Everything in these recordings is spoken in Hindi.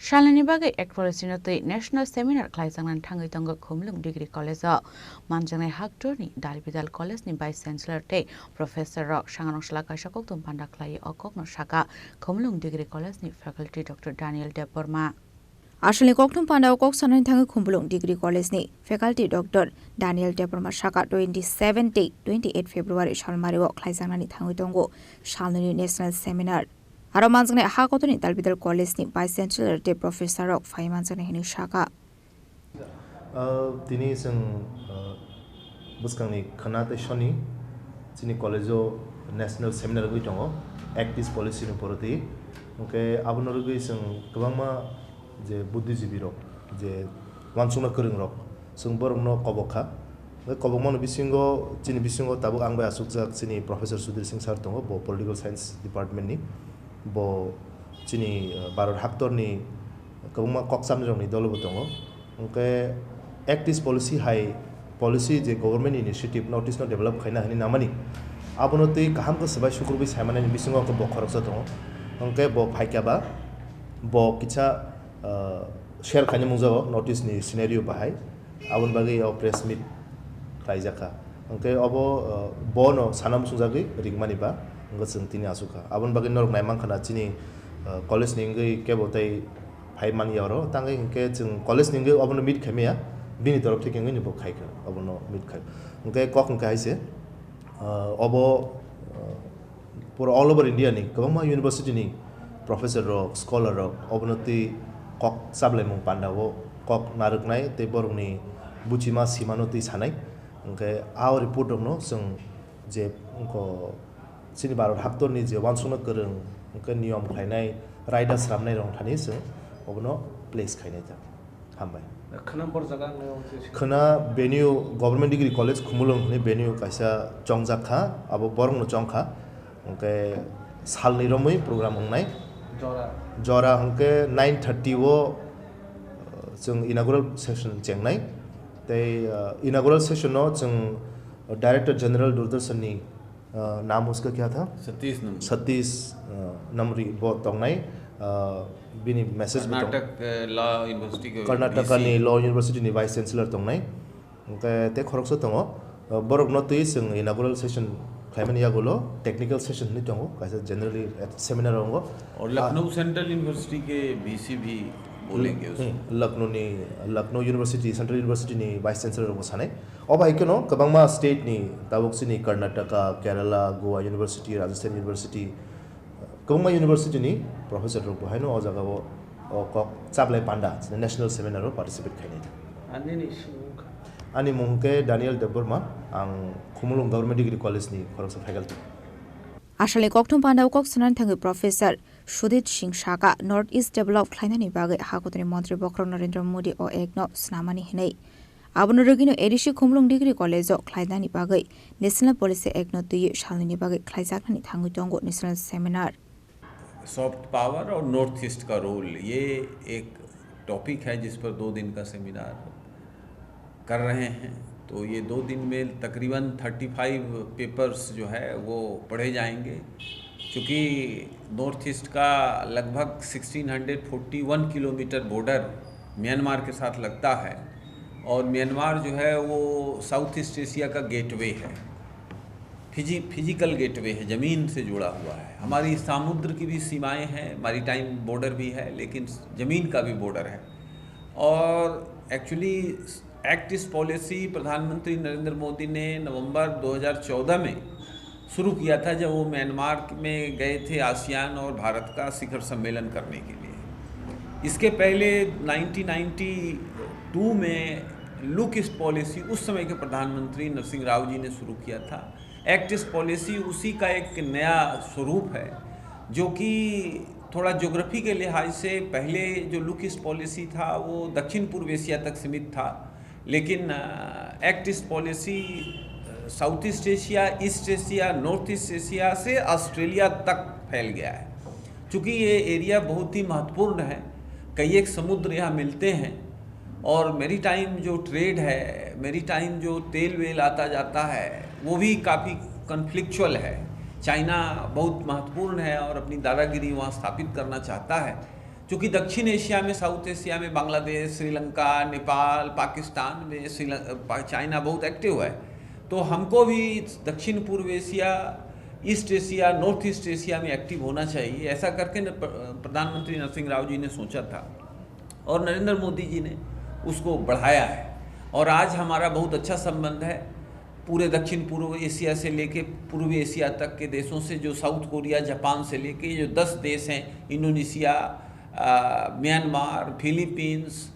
Shalani bagai ekpolisinotoi national seminar klaisangnan thangai tangga khumlung degree college manjangai haktor ni dalbidal college ni vice chancellor te professor rok sanganong slaka sakok tum pandaklai okok no saka khumlung degree college ni faculty Dr. Daniel Deborma Asli koktum panda okok sanan thangai khumlung degree college ni faculty Dr. Daniel Deborma saka 27 te 28 February shalmari ok klaisangnan ni thangai tongo shalani national seminar Aro manjane hakotoni dalbidal college ni vice chancellor te professor rok fai manjane hini shaka tini sing buskangni khanate shoni chini college national seminar gui tongo act is policy ni poroti okay abonor gui sing kwangma je buddhijibi rok je wansungna kwrung rok sing borong no kobokha kobokmano bisingo chini bisingo tabuk angbai asukjak chini professor Sudhir Singh sir tongo bo political science department ni bo chini Bharat Haktor ni kwangma koksamni rok ni dolobo tongo okay act is policy hai policy je government initiative notice no develop khaina hani namani abonoti kaham ko sabai sukurbi saimane ni bisingo ko bo khoroksa tongo okay bo phaikaba bo kicha share khani mungjago notice ni scenario bahai abon bagi o press meet khaijaka okay abo bono sanam sujagi ringmani ba ngasung tini asuka abon bagi norok naimang khana chini college ningai kebo tai phai mani yoro tangai ke chung college ningai abono meet khamia bini torof theke ngai ni bo khaika abono meet khai okay kokon kai se abo pura all over India ni kama university ni professor rok scholar rok obonoti kok sablai mung pandawo kok naruk nai te borong ni buchima simanoti sanai okay our report no sung je ko chini Bharat Haktor ni je wansungna korung okay niyom khainai riders ramnai rong thani sung obono place khainai ta hambai khana venue government degree college khumulung ni venue kaisa chongjakha abo borong no chongkha okay sal ni romoi program hongnai jora hongke 9:30 wo chung inaugural session chengnai tei inaugural session no chung director general Doordarshan ni नाम उसका क्या था सतीश नमरी वो तंगनाई बिनी मैसेज कर्नाटक नि लॉ यूनिवर्सिटी नि वाइस चांसलर तंगनाई उनका ते खरकसो तंगो बरक नतुई जों इनागुरल सेशन खायमानि यागुलो टेक्निकल सेशन नि तंगो कासे जनरली सेमिनार होंगो और लखनऊ सेंट्रल यूनिवर्सिटी के वीसी भी बोलेंगे लखनऊ यूनिवर्सिटी सेंट्रल यूनिवर्सिटी नि वाइस चांसलर को सानै अब आइकनो कबांगमा स्टेट नि ताबुकसिनी कर्नाटका केरला गोवा यूनिवर्सिटी राजस्थान यूनिवर्सिटी कबांगमा यूनिवर्सिटी नि प्रोफेसर रक बहायनो अ जगाव कक चाबलाय पांडा नेशनल सेमिनार पार्टिसिपेट खायनै अनि मुंके डानियल देबरमा आं खुमुलुं गवर्नमेंट डिग्री कॉलेज नि खरकसा faculty Asali koktum panda okok sanan thangai professor Sudhir Singh Shaka North East Develop khlainani bagai hakotoni mantri Bokro Narendra Modi o ekno snamani hinai abono rogino edishi khumlung degree college o khlainani bagai national policy ekno tui shalini bagai khlaijaknani thangai tongo national seminar soft power और नॉर्थ ईस्ट का रोल ये एक टॉपिक है जिस पर 2 दिन का सेमिनार कर रहे हैं तो ये 2 दिन में तकरीबन 35 पेपर्स जो है वो पढ़े जाएंगे क्योंकि नॉर्थ ईस्ट का लगभग 1641 किलोमीटर बॉर्डर म्यांमार के साथ लगता है और म्यांमार जो है वो साउथ ईस्ट एशिया का गेटवे है फिजिकल गेटवे है ज़मीन से जुड़ा हुआ है हमारी समुद्र की भी सीमाएं हैं मैरीटाइम बॉर्डर भी है लेकिन ज़मीन का भी बॉर्डर है और एक्चुअली एक्ट इस पॉलिसी प्रधानमंत्री नरेंद्र मोदी ने नवंबर 2014 में शुरू किया था जब वो म्यांमार में गए थे आसियान और भारत का शिखर सम्मेलन करने के लिए इसके पहले 1992 में लुक ईस्ट पॉलिसी उस समय के प्रधानमंत्री नरसिंह राव जी ने शुरू किया था एक्ट ईस्ट पॉलिसी उसी का एक नया स्वरूप है जो कि थोड़ा ज्योग्राफी के लिहाज से पहले जो लुक ईस्ट पॉलिसी था वो दक्षिण पूर्व एशिया तक सीमित था लेकिन act east policy south east Asia north east Asia से ऑस्ट्रेलिया तक फैल गया है चूँकि ये एरिया बहुत ही महत्वपूर्ण है कई एक समुद्र यहाँ मिलते हैं और मेरीटाइम जो ट्रेड है मेरीटाइम जो तेल वेल आता जाता है वो भी काफ़ी कन्फ्लिक्चुअल है चाइना बहुत महत्वपूर्ण है और अपनी दादागिरी वहाँ स्थापित करना चाहता है चूँकि दक्षिण एशिया में, साउथ एशिया में बांग्लादेश, श्रीलंका, नेपाल, पाकिस्तान में चाइना बहुत एक्टिव है, तो हमको भी दक्षिण पूर्व Asia, east Asia, north east Asia में एक्टिव होना चाहिए। ऐसा करके प्रधानमंत्री नरसिंह राव जी ने सोचा था और नरेंद्र मोदी जी ने उसको बढ़ाया है, और आज हमारा बहुत अच्छा संबंध है पूरे दक्षिण पूर्व एशिया से लेके पूर्वी एशिया तक के देशों से, जो साउथ कोरिया, जापान से लेके जो 10 देश हैं, Indonesia, Myanmar, Philippines,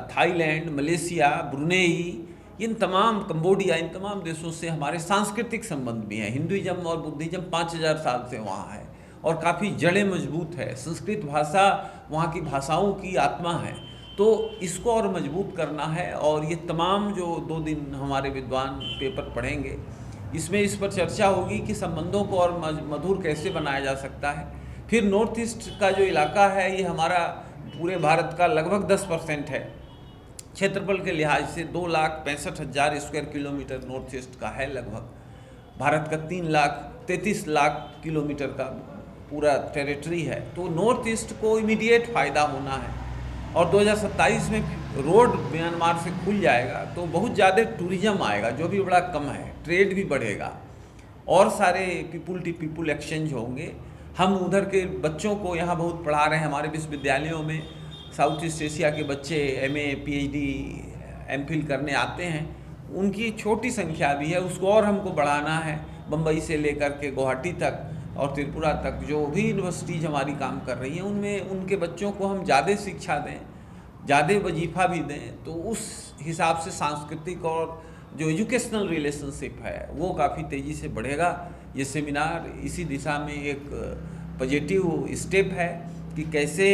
Thailand, Malaysia, Brunei, इन तमाम, कंबोडिया, इन तमाम देशों से हमारे सांस्कृतिक संबंध भी हैं। हिंदुइज्म और बुद्धिज्म 5000 साल से वहाँ है और काफ़ी जड़ें मजबूत है। संस्कृत भाषा वहाँ की भाषाओं की आत्मा है, तो इसको और मजबूत करना है। और ये तमाम जो 2 दिन हमारे विद्वान पेपर पढ़ेंगे, इसमें इस पर चर्चा होगी कि संबंधों को और मधुर कैसे बनाया जा सकता है। फिर नॉर्थ ईस्ट का जो इलाका है, ये हमारा पूरे भारत का लगभग 10% है। क्षेत्रफल के लिहाज से 2,65,000 स्क्वायर किलोमीटर नॉर्थ ईस्ट का है लगभग। भारत का 3,33 लाख किलोमीटर का पूरा टेरिटरी है। तो नॉर्थ ईस्ट को इमीडिएट फ़ायदा होना है, और 2027 में रोड म्यांमार से खुल जाएगा तो बहुत ज़्यादा टूरिज्म आएगा, जो भी बड़ा कम है, ट्रेड भी बढ़ेगा और सारे पीपुल टू पीपुल एक्सचेंज होंगे। हम उधर के बच्चों को यहाँ बहुत पढ़ा रहे हैं, हमारे विश्वविद्यालयों में साउथ ईस्ट एशिया के बच्चे MA, PhD, MPhil करने आते हैं, उनकी छोटी संख्या भी है, उसको और हमको बढ़ाना है। बम्बई से लेकर के गुवाहाटी तक और त्रिपुरा तक जो भी यूनिवर्सिटीज़ हमारी काम कर रही हैं, उनमें उनके बच्चों को हम ज़्यादा शिक्षा दें, ज़्यादा वजीफ़ा भी दें, तो उस हिसाब से सांस्कृतिक और जो एजुकेशनल रिलेशनशिप है वो काफ़ी तेज़ी से बढ़ेगा। ये सेमिनार इसी दिशा में एक पॉजिटिव स्टेप है कि कैसे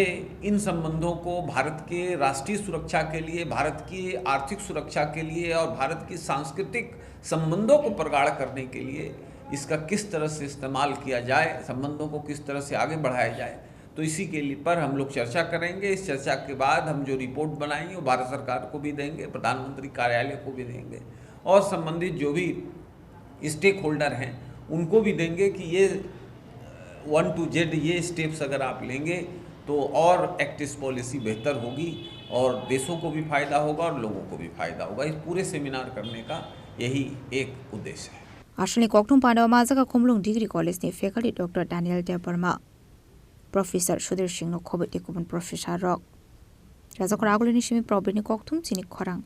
इन संबंधों को भारत के राष्ट्रीय सुरक्षा के लिए, भारत की आर्थिक सुरक्षा के लिए और भारत की सांस्कृतिक संबंधों को प्रगाढ़ करने के लिए इसका किस तरह से इस्तेमाल किया जाए, संबंधों को किस तरह से आगे बढ़ाया जाए, तो इसी के लिए पर हम लोग चर्चा करेंगे। इस चर्चा के बाद हम जो रिपोर्ट बनाएंगे वो भारत सरकार को भी देंगे, प्रधानमंत्री कार्यालय को भी देंगे और संबंधित जो भी स्टेक होल्डर हैं उनको भी देंगे कि ये 1 to Z ये स्टेप्स अगर आप लेंगे तो और एक्टिस पॉलिसी बेहतर होगी और देशों को भी फ़ायदा होगा और लोगों को भी फ़ायदा होगा। इस पूरे सेमिनार करने का यही एक उद्देश्य है। Ashley Koktum Panda Mazaka Kumlung Degree College ni faculty Dr. Daniel Deparma, Professor Sudhir Singh no Kobit Kubun Professor Rock. Razakor Agulini Shimi Probini Koktum Sini Korang.